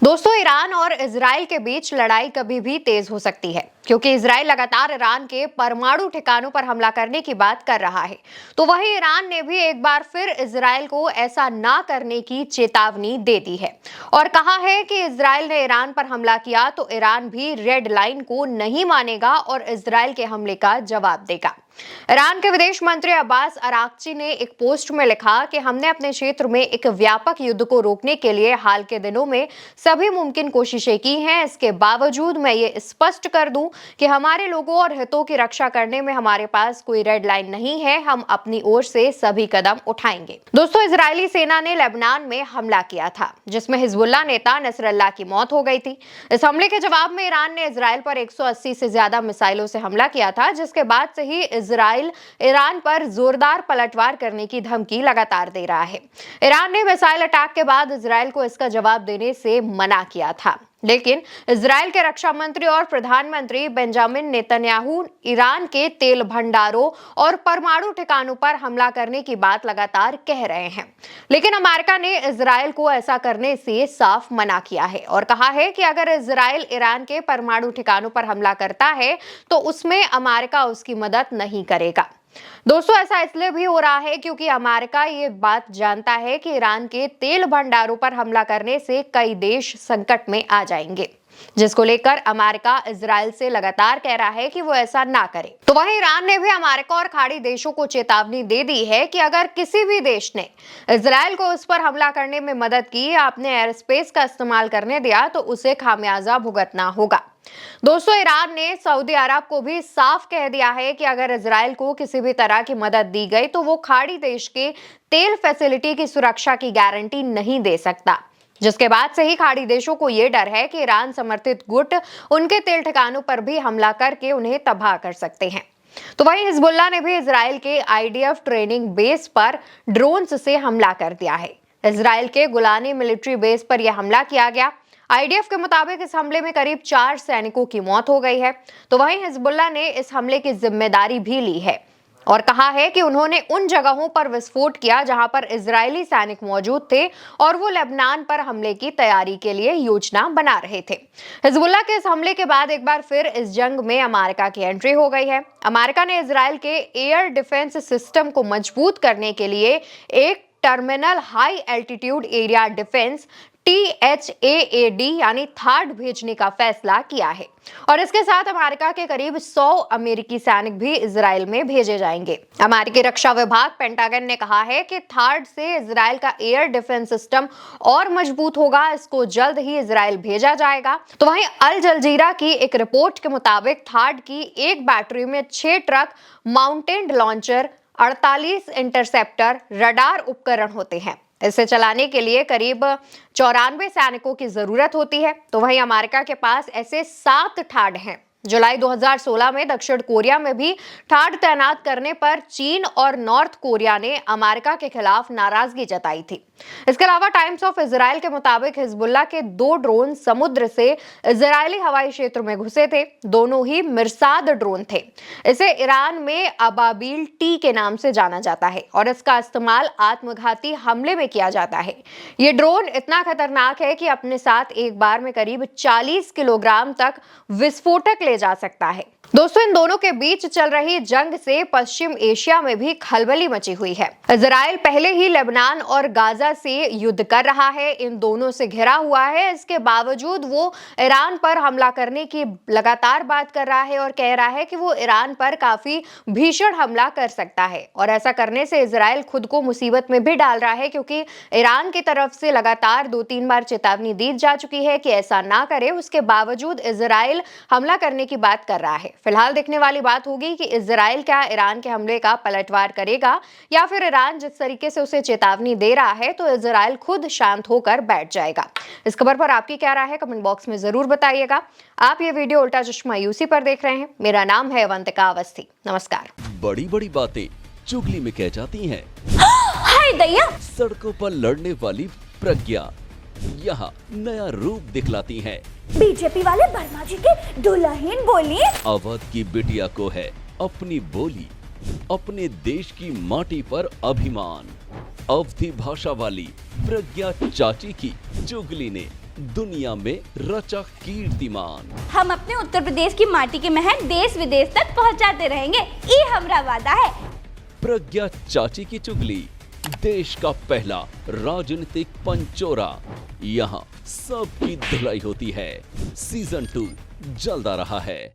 दोस्तों, ईरान और इजराइल के बीच लड़ाई कभी भी तेज हो सकती है क्योंकि इजराइल लगातार ईरान के परमाणु ठिकानों पर हमला करने की बात कर रहा है। तो वहीं ईरान ने भी एक बार फिर इजराइल को ऐसा ना करने की चेतावनी दे दी है और कहा है कि इजराइल ने ईरान पर हमला किया तो ईरान भी रेड लाइन को नहीं मानेगा और इजराइल के हमले का जवाब देगा। ईरान के विदेश मंत्री अब्बास अराक्ची ने एक पोस्ट में लिखा कि हमने अपने क्षेत्र में एक व्यापक युद्ध को रोकने के लिए हाल के दिनों में सभी मुमकिन कोशिशें की हैं। इसके बावजूद मैं ये स्पष्ट कर दूं कि हमारे लोगों और हितों की रक्षा करने में हमारे पास कोई रेड लाइन नहीं है। हम अपनी ओर से सभी कदम उठाएंगे। दोस्तों, इजरायली सेना ने लेबनान में हमला किया था जिसमें हिजबुल्लाह नेता नसरल्लाह की मौत हो गई थी। इस हमले के जवाब में ईरान ने इजराइल पर 180 से ज्यादा मिसाइलों से हमला किया था, जिसके बाद से ही इजराइल ईरान पर जोरदार पलटवार करने की धमकी लगातार दे रहा है। ईरान ने मिसाइल अटैक के बाद इजराइल को इसका जवाब देने से मना किया था, लेकिन इजराइल के रक्षा मंत्री और प्रधानमंत्री बेंजामिन नेतन्याहू ईरान के तेल भंडारों और परमाणु ठिकानों पर हमला करने की बात लगातार कह रहे हैं। लेकिन अमेरिका ने इजराइल को ऐसा करने से साफ मना किया है और कहा है कि अगर इजराइल ईरान के परमाणु ठिकानों पर हमला करता है तो उसमें अमेरिका उसकी मदद नहीं करेगा। दोस्तों, ऐसा इसलिए भी हो रहा है क्योंकि अमेरिका ये बात जानता है कि ईरान के तेल भंडारों पर हमला करने से कई देश संकट में आ जाएंगे, जिसको लेकर अमेरिका इजराइल से लगातार कह रहा है कि वो ऐसा ना करे। तो वहीं ईरान ने भी अमेरिका और खाड़ी देशों को चेतावनी दे दी है कि अगर किसी भी देश ने इजराइल को उस पर हमला करने में मदद की या अपने एयर स्पेस का इस्तेमाल करने दिया तो उसे खामियाजा भुगतना होगा। दोस्तों, ईरान ने सऊदी अरब को भी साफ कह दिया है कि अगर इजराइल को किसी भी तरह की मदद दी गई तो वो खाड़ी देश के तेल फैसिलिटी की सुरक्षा की गारंटी नहीं दे सकता, जिसके बाद से ही खाड़ी देशों को यह डर है कि ईरान समर्थित गुट उनके तेल ठिकानों पर भी हमला करके उन्हें तबाह कर सकते हैं। तो वहीं हिजबुल्लाह ने भी इजराइल के आईडीएफ ट्रेनिंग बेस पर ड्रोन्स से हमला कर दिया है। इजराइल के गुलानी मिलिट्री बेस पर यह हमला किया गया। आईडीएफ के मुताबिक इस हमले में करीब 4 सैनिकों की मौत हो गई है। तो वहीं हिजबुल्लाह ने इस हमले की जिम्मेदारी भी ली है और कहा है कि उन्होंने उन जगहों पर विस्फोट किया जहां पर इजरायली सैनिक मौजूद थे और वो लेबनान पर हमले की तैयारी के लिए योजना बना रहे थे। हिजबुल्लाह के इस हमले के बाद एक बार फिर इस जंग में अमेरिका की एंट्री हो गई है। अमेरिका ने इजराइल के एयर डिफेंस सिस्टम को मजबूत करने के लिए एक terminal high altitude area defence THAAD यानी थार्ड भेजने का फैसला किया है और इसके साथ अमेरिका के करीब 100 अमेरिकी सैनिक भी इजराइल में भेजे जाएंगे। अमेरिकी रक्षा विभाग पेंटागन ने कहा है कि थार्ड से इजराइल का एयर डिफेंस सिस्टम और मजबूत होगा। इसको जल्द ही इजराइल भेजा जाएगा। तो वहीं अल जजीरा की एक रिपोर्ट के मुताबिक थार्ड की एक बैटरी में 6 truck mounted launcher, 48 interceptor, radar उपकरण होते हैं। इसे चलाने के लिए करीब 94 सैनिकों की जरूरत होती है। तो वहीं अमेरिका के पास ऐसे 7 ठाड हैं। जुलाई 2016 में दक्षिण कोरिया में भी ठाड तैनात करने पर चीन और नॉर्थ कोरिया ने अमेरिका के खिलाफ नाराजगी जताई थी। इसके अलावा टाइम्स ऑफ इजराइल के मुताबिक हिजबुल्लाह के 2 ड्रोन समुद्र से इजरायली हवाई क्षेत्र में घुसे थे। दोनों ही मिर्साद ड्रोन थे। इसे ईरान में अबाबील टी के नाम से जाना जाता है और इसका इस्तेमाल आत्मघाती हमले में किया जाता है। ये ड्रोन इतना खतरनाक है कि अपने साथ एक बार में करीब 40 किलोग्राम तक विस्फोटक ले जा सकता है। दोस्तों, इन दोनों के बीच चल रही जंग से पश्चिम एशिया में भी खलबली मची हुई है। इजराइल पहले ही लेबनान और गाजा से युद्ध कर रहा है, इन दोनों से घिरा हुआ है। इसके बावजूद वो ईरान पर हमला करने की लगातार बात कर रहा है और कह रहा है कि वो ईरान पर काफी भीषण हमला कर सकता है और ऐसा करने से इजराइल खुद को मुसीबत में भी डाल रहा है, क्योंकि ईरान की तरफ से लगातार 2-3 बार चेतावनी दी जा चुकी है कि ऐसा ना करे। उसके बावजूद इजराइल हमला करने की बात कर रहा है। फिलहाल देखने वाली बात होगी कि इजराइल क्या ईरान के हमले का पलटवार करेगा या फिर ईरान जिस तरीके से उसे चेतावनी दे रहा है तो इजराइल खुद शांत होकर बैठ जाएगा। इस खबर पर आपकी क्या राय है, कमेंट बॉक्स में जरूर बताइएगा। आप ये वीडियो उल्टा चश्मा यूसी पर देख रहे हैं। मेरा नाम है अवंतिका अवस्थी। नमस्कार। बड़ी बड़ी बातें चुगली में कह जाती हैं। हाय दैया। सड़कों पर लड़ने वाली प्रज्ञा यहाँ नया रूप दिखलाती हैं। बीजेपी वाले वर्मा जी के दुल्हन बोली। अवध की बिटिया को है अपनी बोली, अपने देश की माटी पर अभिमान। अवधी भाषा वाली प्रज्ञा चाची की चुगली ने दुनिया में रचा कीर्तिमान। हम अपने उत्तर प्रदेश की माटी के महक देश विदेश तक पहुंचाते रहेंगे, ये हमारा वादा है। प्रज्ञा चाची की चुगली, देश का पहला राजनीतिक पंचोरा, यहाँ सबकी धुलाई होती है। सीजन 2 जल्द आ रहा है।